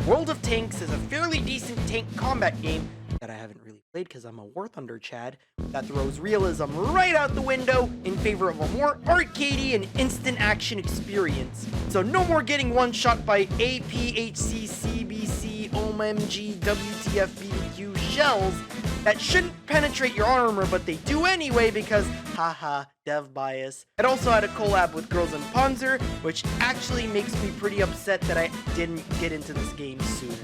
World of Tanks is a fairly decent tank combat game that I haven't really played because I'm a War Thunder Chad that throws realism right out the window in favor of a more arcadey and instant action experience. So no more getting one shot by APHC, CBC, OMG, WTF, BBQ shells that shouldn't penetrate your armor, but they do anyway because, haha, dev bias. It also had a collab with Girls in Panzer, which actually makes me pretty upset that I didn't get into this game sooner.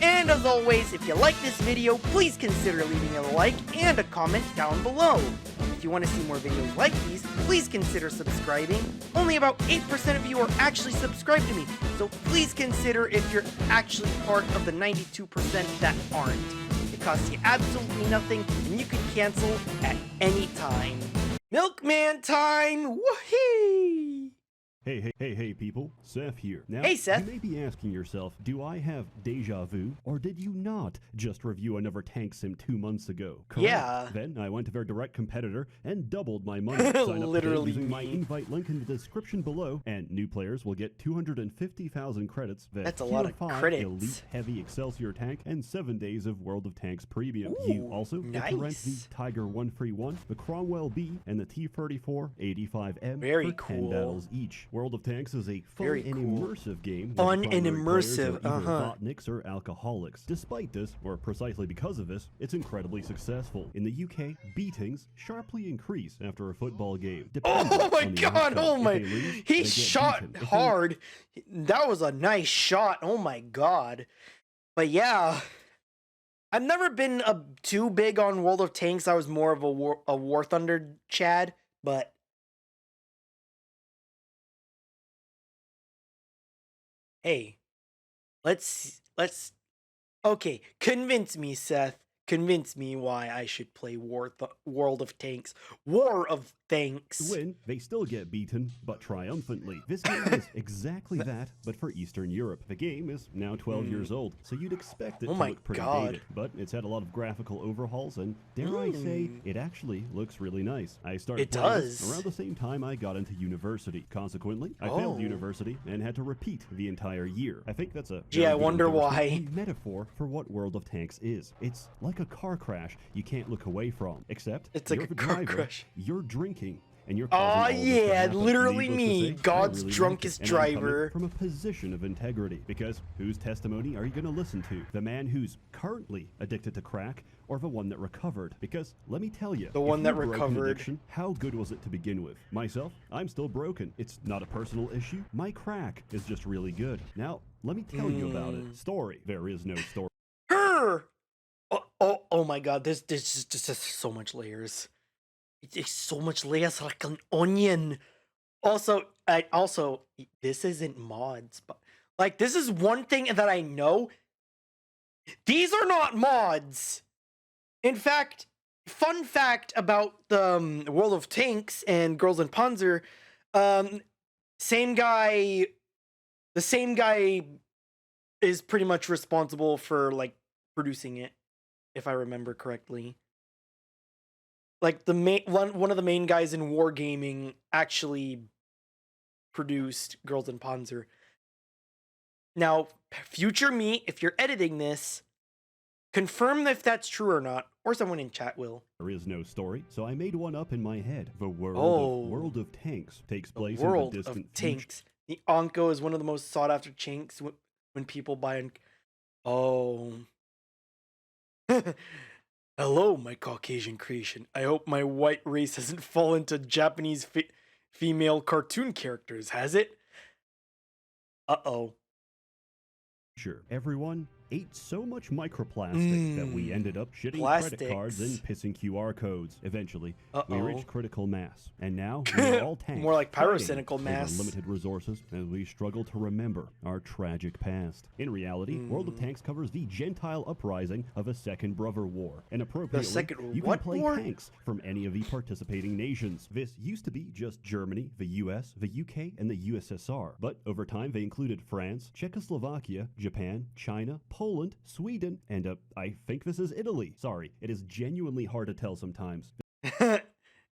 And as always, if you like this video, please consider leaving a like and a comment down below. If you want to see more videos like these, please consider subscribing. Only about 8% of you are actually subscribed to me, so please consider if you're actually part of the 92% that aren't. It costs you absolutely nothing, and you can cancel at any time. Milkman time! Woohoo! Hey, people. Seth here. Now, hey, Seth. You may be asking yourself, do I have deja vu, or did you not just review another tank sim 2 months ago? Correct. Yeah. Then I went to their direct competitor and doubled my money. Sign up today using my invite link in the description below, and new players will get 250,000 credits. That's a lot of credits. Elite Heavy Excelsior tank and 7 days of World of Tanks Premium. Ooh, you also get to rent the Tiger 131, the Cromwell B, and the T-34 85M Very for 10 cool. battles each. World of Tanks is a fun Very and cool. immersive game. Fun and immersive, Botniks or alcoholics. Despite this, or precisely because of this, it's incredibly successful. In the UK, beatings sharply increase after a football game. Oh my god, oh my, he shot hard. That was a nice shot, oh my god. But yeah, I've never been too big on World of Tanks. I was more of a War Thunder Chad, but hey, let's okay, convince me, Seth. Convince me why I should play World of Tanks. War of Tanks. To win, they still get beaten, but triumphantly. This game is exactly that, but for Eastern Europe. The game is now 12 years old, so you'd expect it to look pretty dated. But it's had a lot of graphical overhauls, and dare I say, it actually looks really nice. I started playing this around the same time I got into university. Consequently, I failed university and had to repeat the entire year. I think that's a I wonder why. Metaphor for what World of Tanks is. It's like a car crash you can't look away from, except it's like a car crash. You're drinking and you're literally me, God's drunkest driver. From a position of integrity, because whose testimony are you going to listen to? The man who's currently addicted to crack, or the one that recovered? Because let me tell you, the one that recovered. Addiction, how good was it to begin with? Myself, I'm still broken. It's not a personal issue. My crack is just really good. Now, let me tell you about it. Story. There is no story. Oh my god, there's just so much layers. It's so much layers like an onion. Also, this isn't mods, but like this is one thing that I know. These are not mods. In fact, fun fact about the World of Tanks and Girls in Panzer, the same guy is pretty much responsible for like producing it, if I remember correctly. Like the one of the main guys in Wargaming actually produced Girls in Panzer. Now, future me, if you're editing this, confirm if that's true or not, or someone in chat will. There is no story, so I made one up in my head. The World of Tanks takes place in the distant Tanks. The Onko is one of the most sought after tanks when people buy. Hello, my Caucasian creation. I hope my white race hasn't fallen to Japanese female cartoon characters, has it? Uh-oh. Sure. Everyone ate so much microplastic that we ended up shitting credit cards and pissing QR codes. Eventually, we reached critical mass, and now we're all tanks. More like pyrocynical mass. Limited resources as we struggle to remember our tragic past. In reality, World of Tanks covers the Gentile uprising of a Second Brother War, and appropriately, you can play tanks from any of the participating nations. This used to be just Germany, the US, the UK, and the USSR, but over time they included France, Czechoslovakia, Japan, China, Poland, Sweden, and I think this is Italy. Sorry, it is genuinely hard to tell sometimes.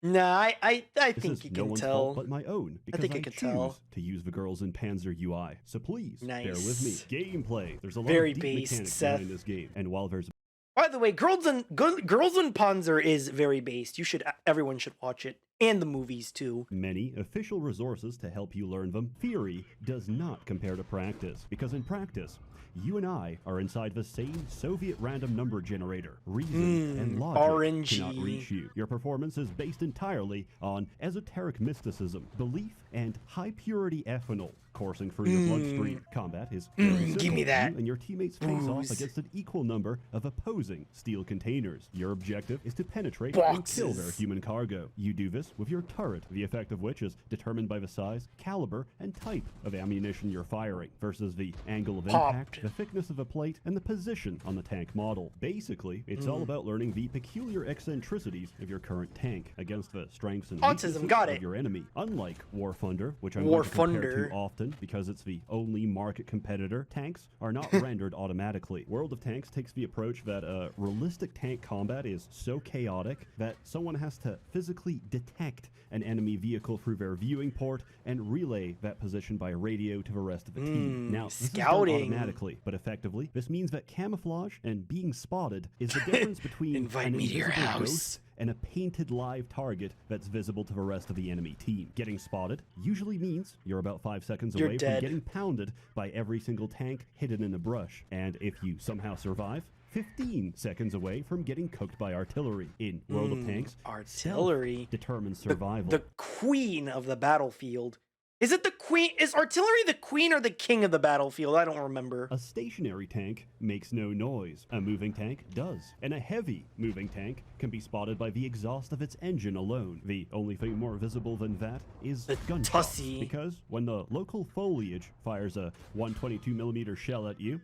Nah, I This think is you no can one's tell. fault but my own, because think I I could choose tell. to use the girls in Panzer UI. So please, bear with me. Nice. Gameplay. There's a lot Very of deep based, mechanics Seth. behind this game, and while there's By the way, Girls in Panzer is very based. Everyone should watch it, and the movies too. many official resources to help you learn them, theory does not compare to practice, because in practice, you and I are inside the same Soviet random number generator. Reason and logic RNG. cannot reach you. Your performance is based entirely on esoteric mysticism, belief, and high-purity ethanol coursing through your bloodstream. Combat is very simple. Give me that. You and your teammates face off Booze. against an equal number of opposing steel containers. Your objective is to penetrate Boxes. and kill their human cargo. You do this with your turret, the effect of which is determined by the size, caliber, and type of ammunition you're firing, versus the angle of impact, the thickness of a plate, and the position on the tank model. Basically, it's all about learning the peculiar eccentricities of your current tank against the strengths and weaknesses of your enemy. Unlike War Thunder, which I'm going to compare to often because it's the only market competitor, tanks are not rendered automatically. World of Tanks takes the approach that realistic tank combat is so chaotic that someone has to physically detect an enemy vehicle through their viewing port and relay that position by radio to the rest of the team. Now, this is done automatically, but effectively, this means that camouflage and being spotted is the difference between Invite an me to your invisible house. ghost and a painted live target that's visible to the rest of the enemy team. Getting spotted usually means you're about 5 seconds away from getting pounded by every single tank hidden in the brush. And if you somehow survive, 15 seconds away from getting cooked by artillery. In World of Tanks, artillery determines survival. The queen of the battlefield. Is it the queen? Is artillery the queen or the king of the battlefield? I don't remember. A stationary tank makes no noise. A moving tank does. And a heavy moving tank can be spotted by the exhaust of its engine alone. The only thing more visible than that is the gunshots. tussy. Because when the local foliage fires a 122mm shell at you,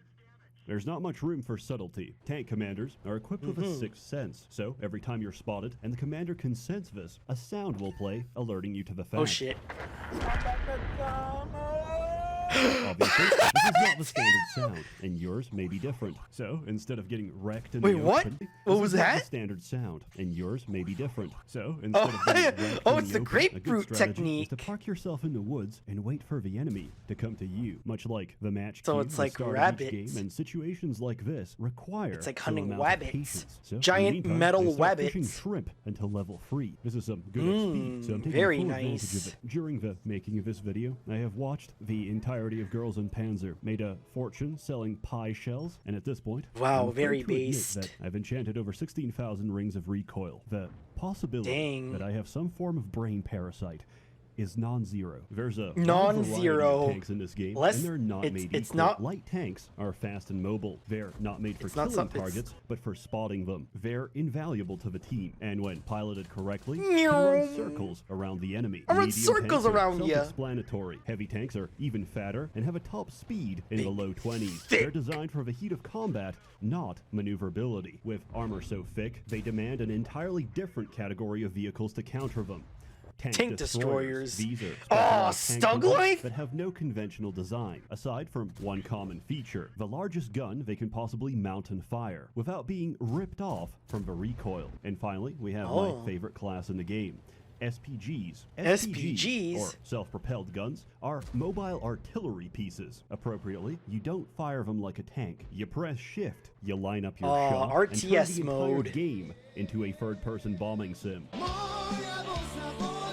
there's not much room for subtlety. Tank commanders are equipped with a sixth sense, so every time you're spotted and the commander can sense this, a sound will play, alerting you to the fact. Oh shit. Obviously, this is not the standard sound, and yours may be different. So, instead of getting wrecked in the open, what was that? The standard sound, and yours may be different. So, instead of getting wrecked it's in the the open, grapefruit a good strategy technique. is to park yourself in the woods and wait for the enemy to come to you, much like the match. So cue, it's the like start of each rabbits. game, and situations like this require It's like some hunting amount of wabbits. patience. So, in the Giant meantime, metal I start fishing wabbits. shrimp until level 3. This is some good XP, so I'm taking very full advantage nice. of it. During the making of this video, I have watched the entirety of Girls in Panzer, made a fortune selling pie shells, and at this point, Wow, I'm very afraid to admit based. that I've enchanted over 16,000 rings of recoil. The possibility that I have some form of brain parasite is non-zero. There's a non-zero tanks in this game, and they're not made it's equal. not Light tanks are fast and mobile. They're not made for killing targets, but for spotting them. They're invaluable to the team, and when piloted correctly, can run circles around the enemy. I run Medium circles tanks are around ya. self-explanatory. Heavy tanks are even fatter and have a top speed in the low 20s. They're designed for the heat of combat, not maneuverability. With armor so thick, they demand an entirely different category of vehicles to counter them. Tank destroyers. These are Stug Life that have no conventional design, aside from one common feature: the largest gun they can possibly mount and fire, without being ripped off from the recoil. And finally, we have my favorite class in the game: SPGs. SPGs? Or self-propelled guns, are mobile artillery pieces. Appropriately, you don't fire them like a tank. You press shift, you line up your shot, and turn RTS the mode. entire game into a third-person bombing sim.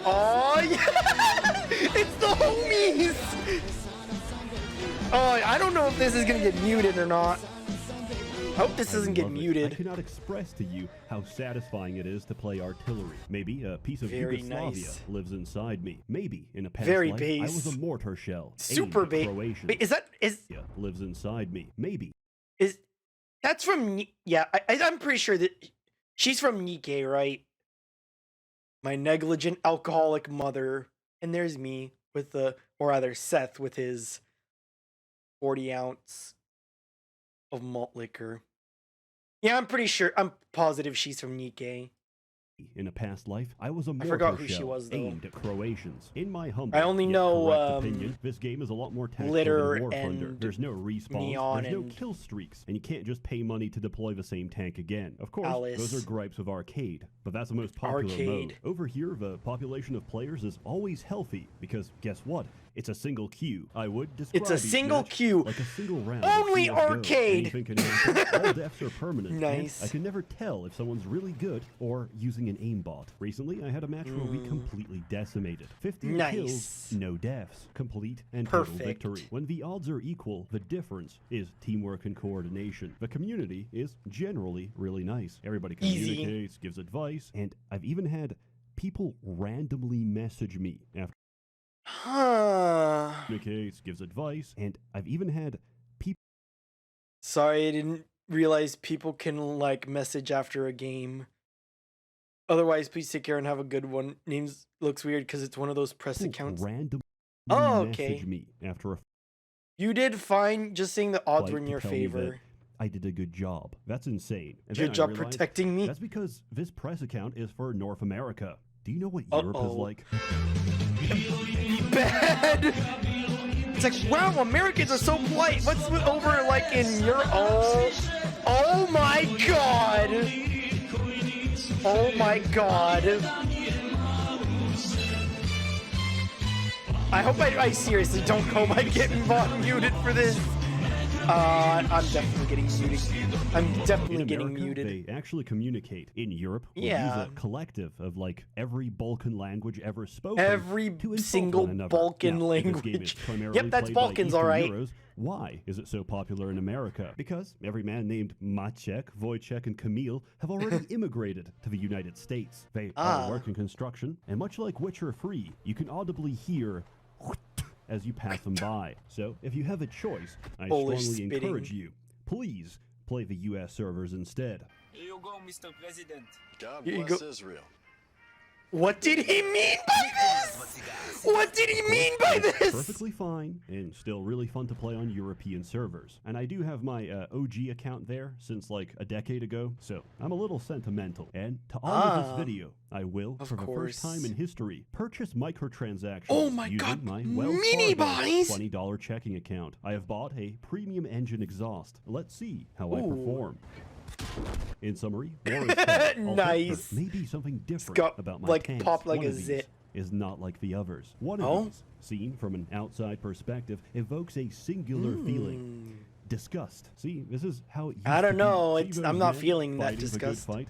Oh yeah! It's the homies! Oh, I don't know if this is gonna get muted or not. I hope this doesn't get muted. I cannot express to you how satisfying it is to play artillery. Maybe a piece of Yugoslavia lives inside me. Maybe in a past life I was a mortar shell. Super base. Lives inside me. Maybe. That's from I'm pretty sure that she's from Nikkei, right? My negligent alcoholic mother. And there's me with or rather Seth with his 40 ounce of malt liquor. Yeah, I'm pretty sure. I'm positive she's from Nikkei. In a past life, I was a forgot mortar who she shell was, though. aimed at Croatians. In my humble I only yet know, correct opinion, this game is a lot more tactical Glitter than War Thunder. and There's no respawns, Neon there's no and kill streaks, and you can't just pay money to deploy the same tank again. Of course, Alice. those are gripes of arcade, but that's the most popular mode. Arcade. Over here, the population of players is always healthy, because guess what? It's a single queue. I would describe It's a each single match queue. like a single round. of Only CS:GO. arcade. Anything can happen. All deaths are permanent. and Nice. I can never tell if someone's really good or using an aimbot. Recently, I had a match where we completely decimated. 15 Nice. kills, no deaths. Complete and Perfect. total victory. When the odds are equal, the difference is teamwork and coordination. The community is generally really nice. Everybody Easy. communicates, gives advice, and I've even had people randomly message me after Huh. communicates, gives advice, and I've even had people Sorry, I didn't realize people can, like, message after a game. Otherwise, please take care and have a good one. Names looks weird because it's one of those press accounts. randomly Oh, okay. message me after a You did fine just saying the odds fight were in to your tell me that favor. I did a good job. That's insane. And then Good I job realized protecting me. That's because this press account is for North America. Do you know what Europe is Uh-oh. like? Bad. It's like, wow, Americans are so polite. What's over, like, in Europe? Oh my god. Oh my god. I hope I seriously don't go by getting bot muted for this. I'm definitely getting muted. I'm definitely In getting America, muted. they actually communicate. In Europe, we'll Yeah. use a collective of like every Balkan language ever spoken. Every to insult single one another. Balkan Now, if this game is language. primarily Yep, that's played by Balkans, Eastern alright. Euros, why is it so popular in America? Because every man named Maciek, Wojciech, and Kamil have already immigrated to the United States. They all work in construction, and much like Witcher 3, you can audibly hear as you pass them by. So if you have a choice, I Polish strongly spitting. encourage you, please play the US servers instead. Here you go, Mr. President. God Here you bless go. Israel. What did he mean by this? What did he mean by this? Perfectly fine and still really fun to play on European servers. And I do have my OG account there since like a decade ago, so I'm a little sentimental. And to honor this video, I will, Of for the course. first time in history, purchase microtransactions Oh my using God, my Wells mini Fargo buys? $20 checking account. I have bought a premium engine exhaust. Let's see how I Ooh. perform. In summary, war is tough. Also, Nice. there may be something different got, about my like, tanks. popped like One a of these zit. is not like the others. One of Oh? these, seen from an outside perspective, evokes a singular feeling. Disgust. See, this is how it used I don't to know, be. it's- See I'm those not men feeling that fighting the good disgust. fight?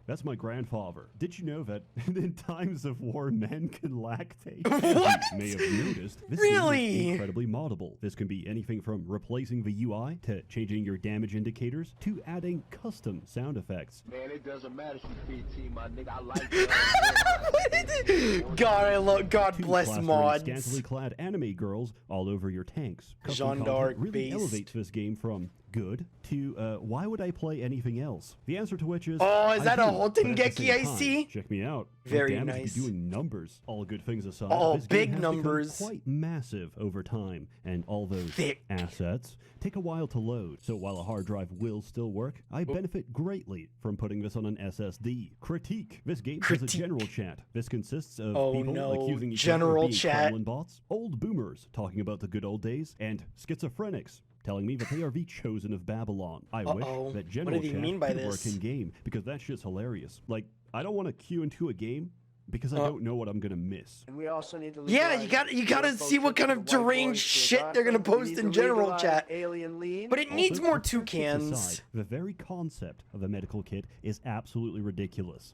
That's my grandfather. Did you know that in times of war, men can lactate? What? You may have noticed. This Really? game is incredibly moddable. This can be anything from replacing the UI to changing your damage indicators to adding custom sound effects. Man, it doesn't matter if you PT, my nigga. I like that. God, I love. God To bless plastering mods. scantily clad anime girls all over your tanks. Custom Jeanne content d'Arc really based. elevates this game from good to why would I play anything else? The answer to which is Oh, is I that a do, Holton but at the Geki same I time, see? Check me out. My Very damage nice. Be doing numbers. All good things aside, Oh, this game big has become numbers. quite massive over time, and all those Thick. assets take a while to load. So while a hard drive will still work, I benefit greatly from putting this on an SSD. Critique. This game has a Critique. general chat. This consists of Oh, people no. accusing each General other of being chat. Kremlin bots, old boomers talking about the good old days, and schizophrenics telling me that they are the chosen of Babylon. I wish Uh-oh. that What general did he chat mean by could this? work in game, because that shit's hilarious. Like, I don't want to queue into a game because I don't know what I'm gonna miss. And we also need to Yeah, you gotta see what kind of deranged shit they're gonna post in general chat. Alien lean. But it needs Also, more to put this toucans. aside, the very concept of a medical kit is absolutely ridiculous.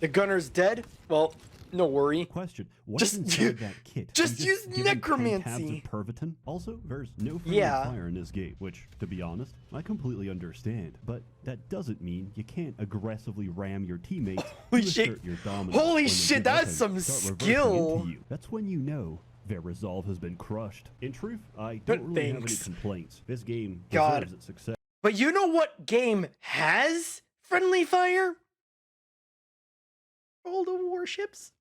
The gunner's dead? Well, no worry. Question: What's Just inside u- that kit? just You use give them 10 necromancy. tabs of Pervitin? Also, there's no friendly Yeah. fire in this game, which, to be honest, I completely understand. But that doesn't mean you can't aggressively ram your teammates Holy to shit. assert your dominance. Holy When they shit, give up that's and some start reversing skill. into you. That's when you know their resolve has been crushed. In truth, I don't really have any Thanks. complaints. This game God. deserves its success. But you know what game has friendly fire? World of Warships.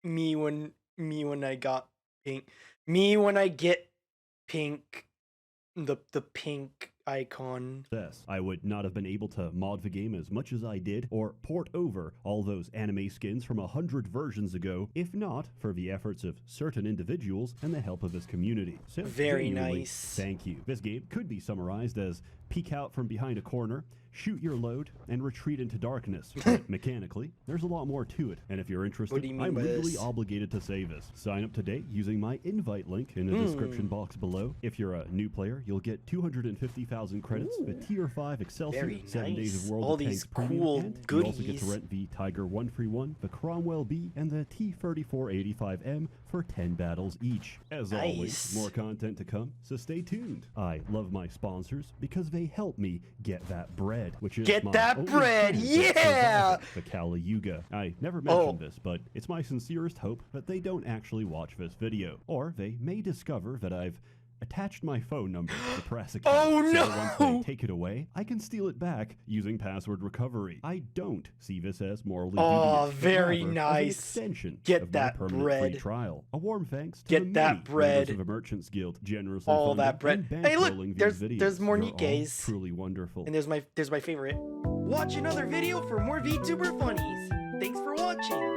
Me when I got pink. Me when I get pink. The pink icon. I would not have been able to mod the game as much as I did or port over all those anime skins from 100 versions ago if not for the efforts of certain individuals and the help of this community. So Very genuinely, nice. Thank you. This game could be summarized as peek out from behind a corner, shoot your load, and retreat into darkness. But mechanically, there's a lot more to it. And if you're interested, What do you mean I'm by legally this? obligated to say this. Sign up today using my invite link in the description box below. If you're a new player, you'll get 250,000 credits, the Tier 5 Excelsior, Very 7 days nice. of World All of these Tanks Premium, cool and you also get to goodies. rent the Tiger 131, the Cromwell B, and the T-3485M for 10 battles each. As always, Nice. more content to come, so stay tuned. I love my sponsors because they help me get that bread, which is Get my that only bread, chance of yeah! surviving the Kali Yuga. I never mentioned this, but it's my sincerest hope that they don't actually watch this video, or they may discover that I've attached my phone number to the press account. Oh, so no! once they take it away, I can steal it back using password recovery. I don't see this as morally Oh, devious, but very rather as an nice. extension Get of my that permanent bread. free trial. A warm thanks to Get the that many bread. members of the Merchants Guild generously All funding that bread. and Hey, look, bankrolling there's these videos. there's more You're all Nikkes. truly wonderful. And there's my favorite. Watch another video for more VTuber funnies. Thanks for watching.